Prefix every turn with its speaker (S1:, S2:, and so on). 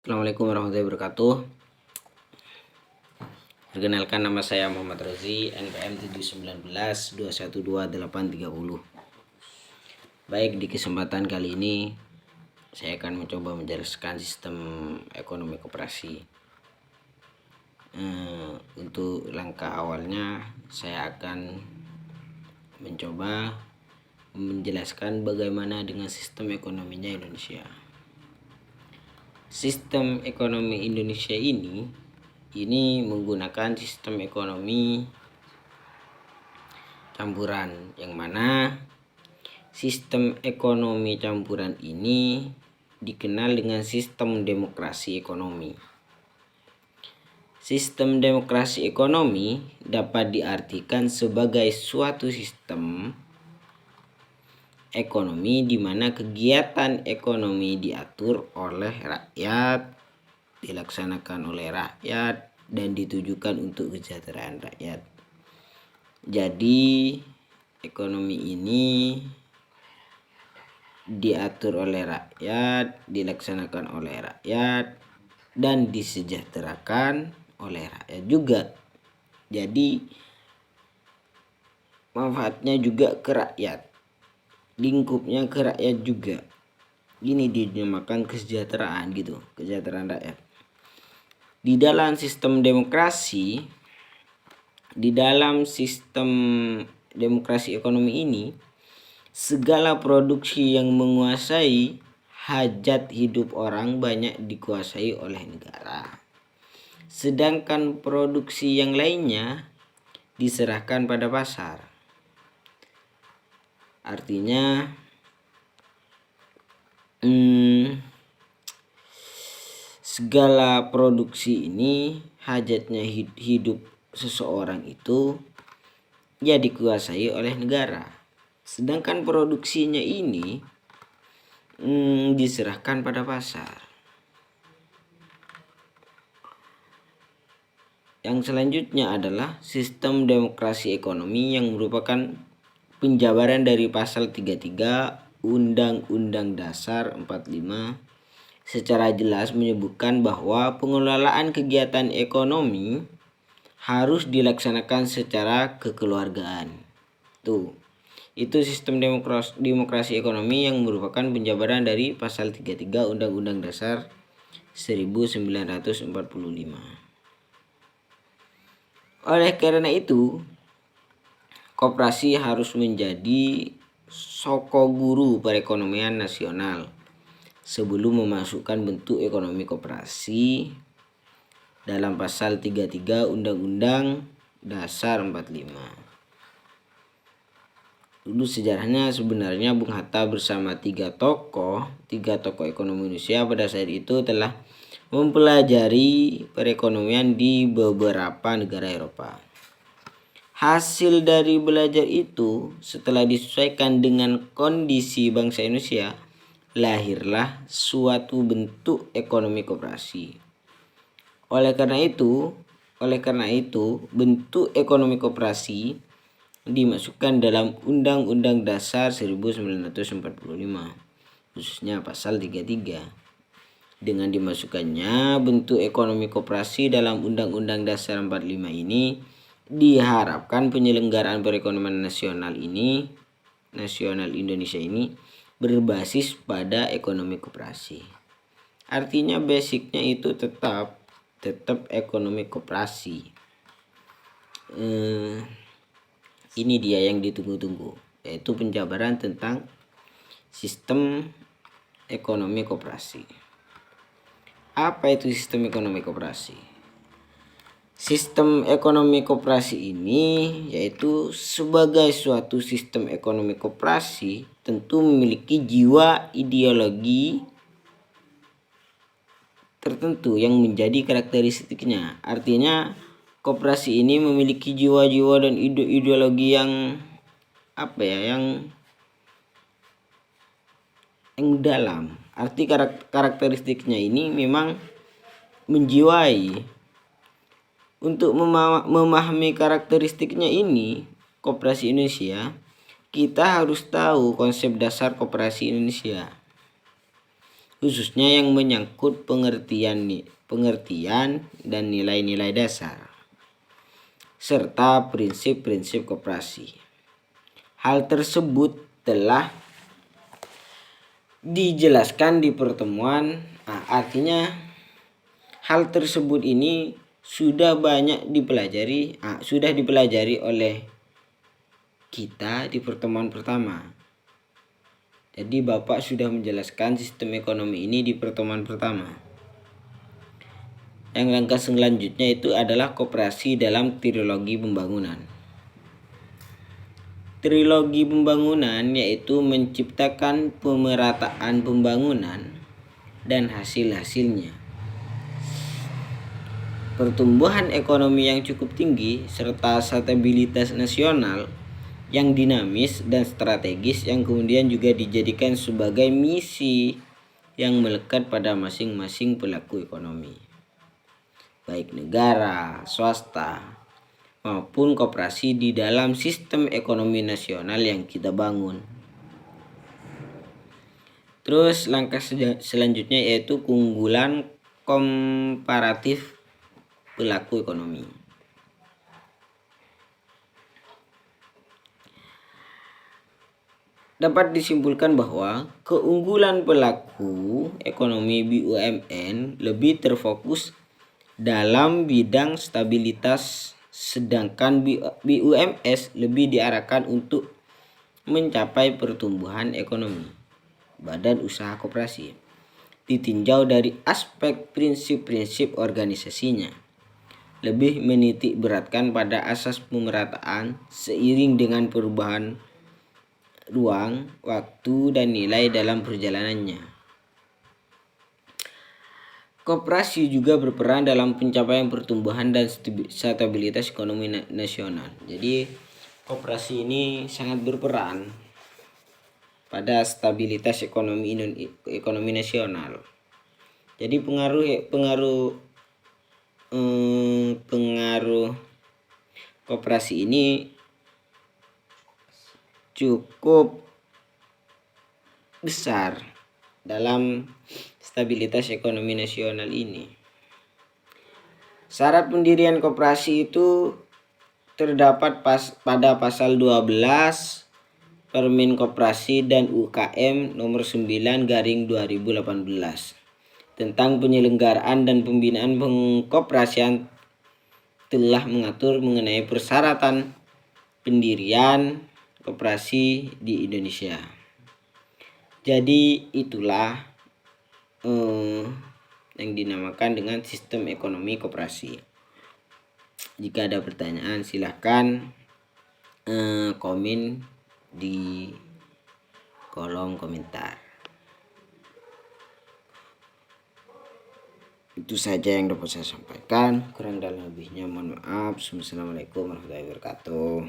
S1: Assalamualaikum warahmatullahi wabarakatuh. Perkenalkan, nama saya Muhammad Rozi, NPM 719212830. Baik, di kesempatan kali ini saya akan mencoba menjelaskan sistem ekonomi koperasi. Untuk langkah awalnya saya akan mencoba menjelaskan bagaimana dengan sistem ekonominya Indonesia. Sistem ekonomi Indonesia ini menggunakan sistem ekonomi campuran, yang mana sistem ekonomi campuran ini dikenal dengan sistem demokrasi ekonomi. Sistem demokrasi ekonomi dapat diartikan sebagai suatu sistem ekonomi di mana kegiatan ekonomi diatur oleh rakyat, dilaksanakan oleh rakyat, dan ditujukan untuk kesejahteraan rakyat. Jadi ekonomi ini diatur oleh rakyat, dilaksanakan oleh rakyat, dan disejahterakan oleh rakyat juga. Jadi manfaatnya juga ke rakyat, lingkupnya ke rakyat juga. Ini dinamakan kesejahteraan gitu, kesejahteraan rakyat. Di dalam sistem demokrasi ekonomi ini, segala produksi yang menguasai hajat hidup orang banyak dikuasai oleh negara. Sedangkan produksi yang lainnya diserahkan pada pasar. Artinya segala produksi ini, hajatnya hidup seseorang itu ya dikuasai oleh negara. Sedangkan produksinya ini diserahkan pada pasar. Yang selanjutnya adalah sistem demokrasi ekonomi yang merupakan penjabaran dari pasal 33 Undang-Undang Dasar 45 secara jelas menyebutkan bahwa pengelolaan kegiatan ekonomi harus dilaksanakan secara kekeluargaan. Itu sistem demokrasi ekonomi yang merupakan penjabaran dari pasal 33 Undang-Undang Dasar 1945. Oleh karena itu, koperasi harus menjadi sokoguru perekonomian nasional sebelum memasukkan bentuk ekonomi koperasi dalam pasal 33 Undang-Undang Dasar 45. Dulu sejarahnya sebenarnya Bung Hatta bersama tiga tokoh ekonomi Indonesia pada saat itu telah mempelajari perekonomian di beberapa negara Eropa. Hasil dari belajar itu, setelah disesuaikan dengan kondisi bangsa Indonesia, lahirlah suatu bentuk ekonomi koperasi. Oleh karena itu, bentuk ekonomi koperasi dimasukkan dalam Undang-Undang Dasar 1945, khususnya pasal 33. Dengan dimasukkannya bentuk ekonomi koperasi dalam Undang-Undang Dasar 45 ini, diharapkan penyelenggaraan perekonomian nasional Indonesia ini berbasis pada ekonomi koperasi. Artinya basicnya itu tetap ekonomi koperasi. Ini dia yang ditunggu-tunggu, yaitu penjabaran tentang sistem ekonomi koperasi. Apa itu sistem ekonomi koperasi? Sistem ekonomi koperasi ini yaitu sebagai suatu sistem ekonomi koperasi tentu memiliki jiwa ideologi tertentu yang menjadi karakteristiknya. Artinya koperasi ini memiliki jiwa-jiwa dan ideologi yang yang dalam. Arti karakteristiknya ini memang menjiwai. Untuk memahami karakteristiknya ini, koperasi Indonesia, kita harus tahu konsep dasar koperasi Indonesia. khususnya yang menyangkut pengertian dan nilai-nilai dasar, serta prinsip-prinsip koperasi. Hal tersebut telah dijelaskan di pertemuan. Artinya hal tersebut ini sudah dipelajari oleh kita di pertemuan pertama. Jadi Bapak sudah menjelaskan sistem ekonomi ini di pertemuan pertama. Yang langkah selanjutnya itu adalah koperasi dalam trilogi pembangunan. Trilogi pembangunan yaitu menciptakan pemerataan pembangunan dan hasil-hasilnya, pertumbuhan ekonomi yang cukup tinggi, serta stabilitas nasional yang dinamis dan strategis yang kemudian juga dijadikan sebagai misi yang melekat pada masing-masing pelaku ekonomi, baik negara, swasta, maupun koperasi di dalam sistem ekonomi nasional yang kita bangun. Terus langkah selanjutnya yaitu keunggulan komparatif pelaku ekonomi. Dapat disimpulkan bahwa keunggulan pelaku ekonomi BUMN lebih terfokus dalam bidang stabilitas, sedangkan BUMS lebih diarahkan untuk mencapai pertumbuhan ekonomi. Badan usaha koperasi ditinjau dari aspek prinsip-prinsip organisasinya, lebih menitik beratkan pada asas pemerataan seiring dengan perubahan ruang, waktu, dan nilai dalam perjalanannya. Koperasi juga berperan dalam pencapaian pertumbuhan dan stabilitas ekonomi nasional. Jadi koperasi ini sangat berperan pada stabilitas ekonomi nasional. Jadi pengaruh koperasi ini cukup besar dalam stabilitas ekonomi nasional ini. Syarat pendirian koperasi itu terdapat pada pasal 12 Permen Koperasi dan UKM nomor 9/2018 tentang penyelenggaraan dan pembinaan pengkoperasian, telah mengatur mengenai persyaratan pendirian koperasi di Indonesia. Jadi itulah yang dinamakan dengan sistem ekonomi koperasi. Jika ada pertanyaan silahkan komen di kolom komentar. Itu saja yang dapat saya sampaikan. Kurang dan lebihnya mohon maaf. Assalamualaikum warahmatullahi wabarakatuh.